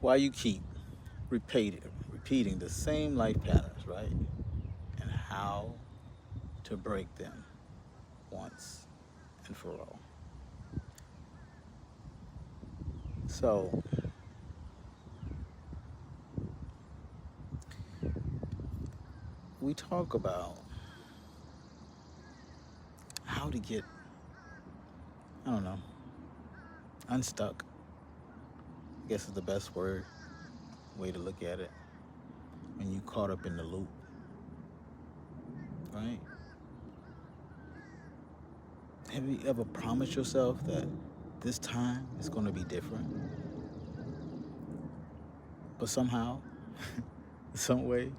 why you keep repeating the same life patterns, right? And how to break them once and for all. So, we talk about how to get, I don't know, unstuck. I guess is the best way to look at it. When you caught up in the loop, right? Have you ever promised yourself that this time is going to be different? But somehow, some way,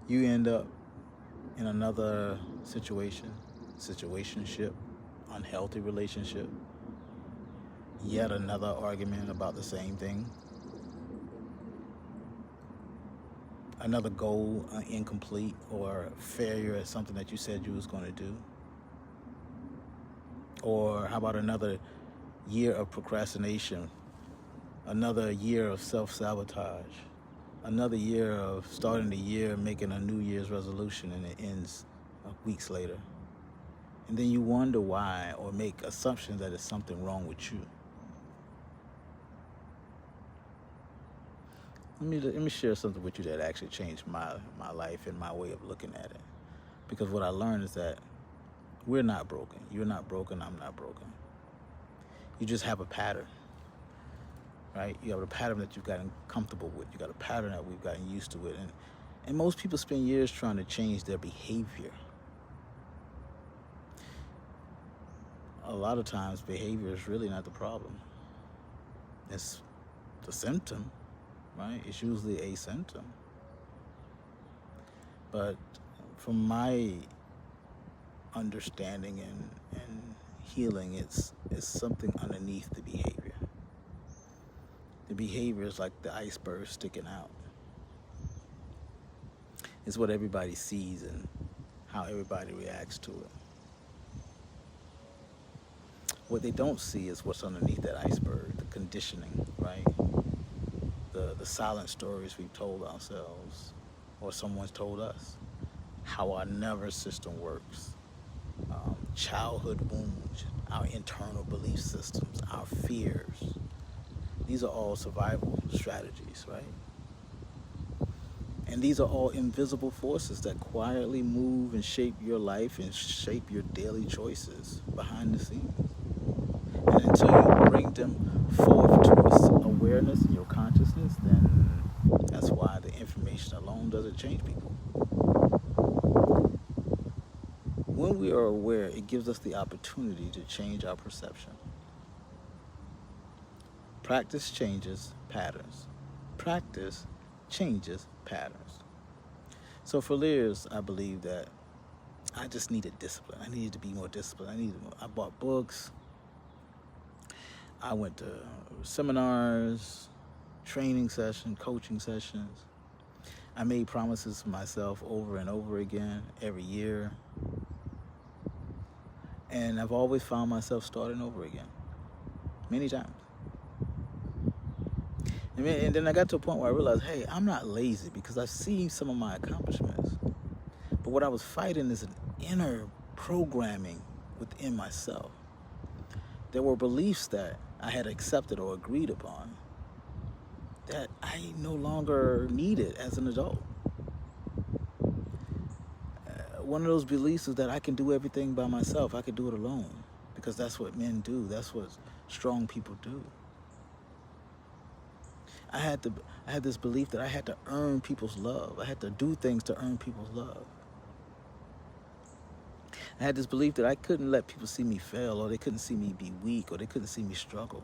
you end up in another situationship, unhealthy relationship, yet another argument about the same thing, another goal incomplete or failure at something that you said you was going to do. Or how about another year of procrastination, another year of self-sabotage, another year of starting the year making a New Year's resolution and it ends weeks later. And then you wonder why or make assumptions that there's something wrong with you. Let me share something with you that actually changed my life and my way of looking at it. Because what I learned is that we're not broken. You're not broken. I'm not broken. You just have a pattern, right? You have a pattern that you've gotten comfortable with. You got a pattern that we've gotten used to it. And most people spend years trying to change their behavior. A lot of times behavior is really not the problem. It's the symptom, right? It's usually a symptom. But from my understanding and healing, it's something underneath the behavior. The behavior is like the iceberg sticking out. It's what everybody sees and how everybody reacts to it. What they don't see is what's underneath that iceberg, the conditioning, right? The silent stories we've told ourselves or someone's told us, how our nervous system works, childhood wounds, our internal belief systems, our fears. These are all survival strategies, right? And these are all invisible forces that quietly move and shape your life and shape your daily choices behind the scenes. And until you bring them forth to awareness in your consciousness, then that's why the information alone doesn't change people. When we are aware, it gives us the opportunity to change our perception. Practice changes patterns. Practice changes patterns. So for years, I believed that I just needed discipline. I needed to be more disciplined. I bought books. I went to seminars, training sessions, coaching sessions. I made promises to myself over and over again every year. And I've always found myself starting over again, many times. And then I got to a point where I realized, hey, I'm not lazy because I've seen some of my accomplishments. But what I was fighting is an inner programming within myself. There were beliefs that I had accepted or agreed upon that I no longer needed as an adult. One of those beliefs is that I can do everything by myself. I can do it alone because that's what men do. That's what strong people do. I had this belief that I had to earn people's love. I had to do things to earn people's love. I had this belief that I couldn't let people see me fail, or they couldn't see me be weak, or they couldn't see me struggle.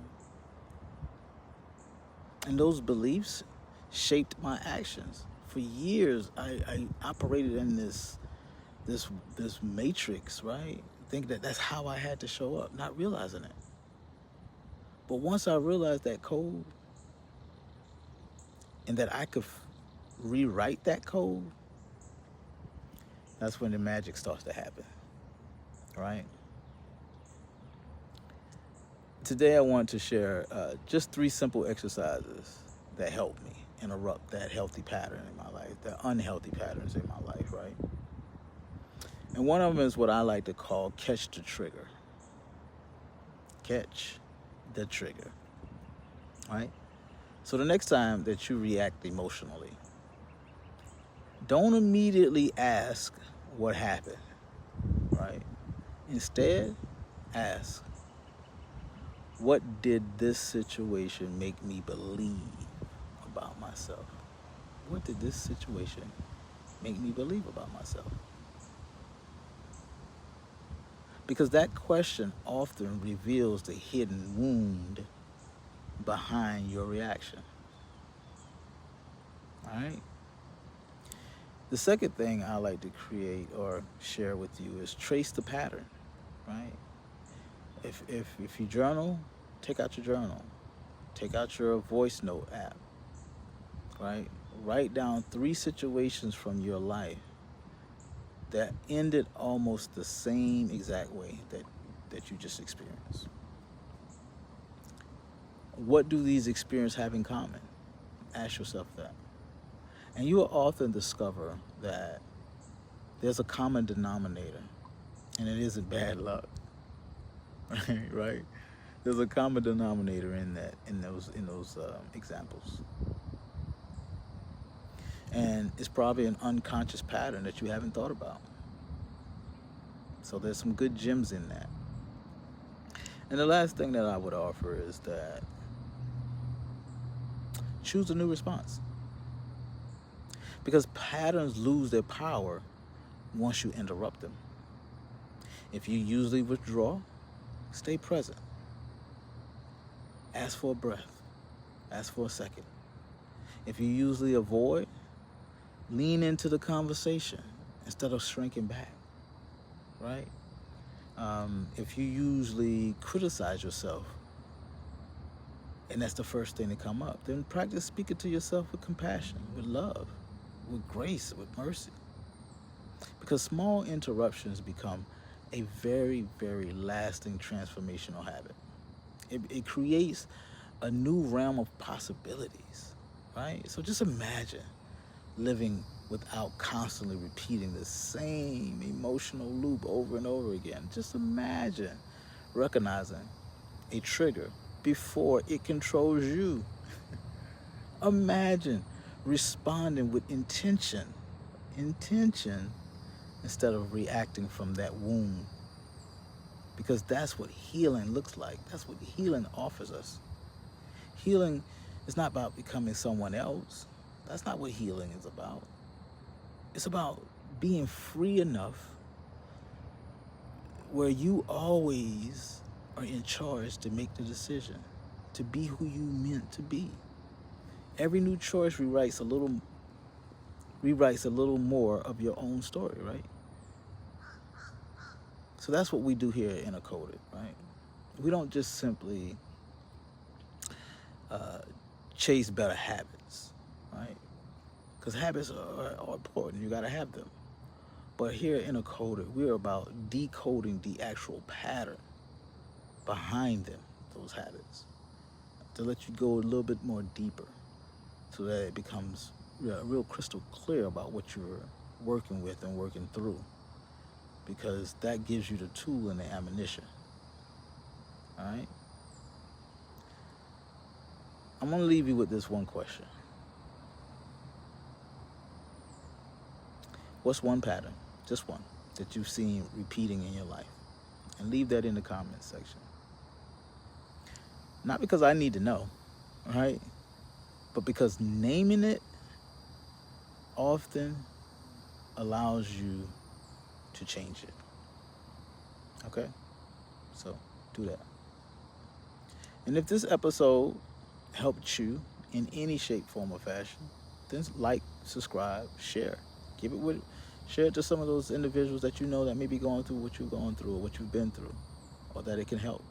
And those beliefs shaped my actions. For years, I operated in this matrix, right? Think that that's how I had to show up, not realizing it. But once I realized that code and that I could rewrite that code, that's when the magic starts to happen, right? Today I want to share just 3 simple exercises that help me interrupt that healthy pattern in my life, the unhealthy patterns in my life, right? And one of them is what I like to call catch the trigger. Catch the trigger, right? So the next time that you react emotionally, don't immediately ask what happened, right? Instead, ask, what did this situation make me believe about myself? What did this situation make me believe about myself? Because that question often reveals the hidden wound behind your reaction. All right? The second thing I like to create or share with you is trace the pattern, right? If you journal, take out your journal. Take out your voice note app, right? Write down 3 situations from your life that ended almost the same exact way that you just experienced. What do these experiences have in common? Ask yourself that. And you will often discover that there's a common denominator, and it isn't bad luck, right? There's a common denominator in those examples, and it's probably an unconscious pattern that you haven't thought about. So there's some good gems in that. And the last thing that I would offer is that choose a new response. Because patterns lose their power once you interrupt them. If you usually withdraw, stay present. Ask for a breath. Ask for a second. If you usually avoid, lean into the conversation instead of shrinking back, right? If you usually criticize yourself, and that's the first thing to come up, then practice speaking to yourself with compassion, with love, with grace, with mercy. Because small interruptions become a very, very lasting transformational habit. It creates a new realm of possibilities, right? So just imagine living without constantly repeating the same emotional loop over and over again. Just imagine recognizing a trigger before it controls you. Imagine responding with intention instead of reacting from that wound. Because that's what healing looks like. That's what healing offers us. Healing is not about becoming someone else. That's not what healing is about. It's about being free enough where you always are in charge to make the decision, to be who you meant to be. Every new choice rewrites a little more of your own story, right? So that's what we do here at Inner Coded, right? We don't just simply chase better habits, right? Because habits are important. You got to have them. But here at Inner Coded, we're about decoding the actual pattern behind them, those habits, to let you go a little bit more deeper so that it becomes real crystal clear about what you're working with and working through, because that gives you the tool and the ammunition. All right? I'm going to leave you with this one question. What's one pattern, just one, that you've seen repeating in your life? And leave that in the comments section. Not because I need to know, right? But because naming it often allows you to change it. Okay? So do that. And if this episode helped you in any shape, form, or fashion, then like, subscribe, share. Share it to some of those individuals that you know that may be going through what you're going through or what you've been through, or that it can help.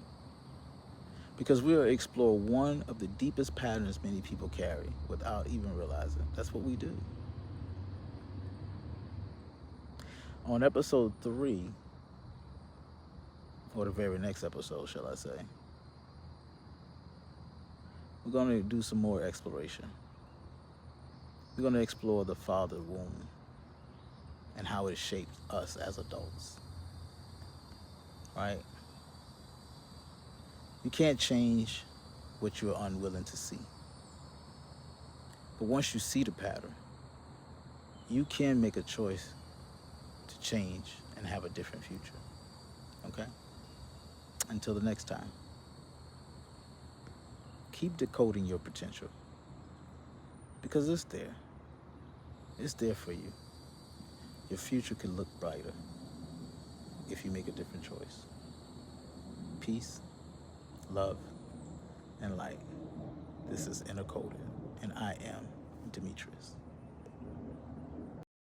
Because we'll explore one of the deepest patterns many people carry without even realizing. That's what we do. On episode 3, or the very next episode, shall I say, we're going to do some more exploration. We're going to explore the father womb and how it shaped us as adults, right? You can't change what you're unwilling to see. But once you see the pattern, you can make a choice to change and have a different future. Okay? Until the next time, keep decoding your potential, because it's there. It's there for you. Your future can look brighter if you make a different choice. Peace, love, and light. This is Inner Coded, and I am Demetrius.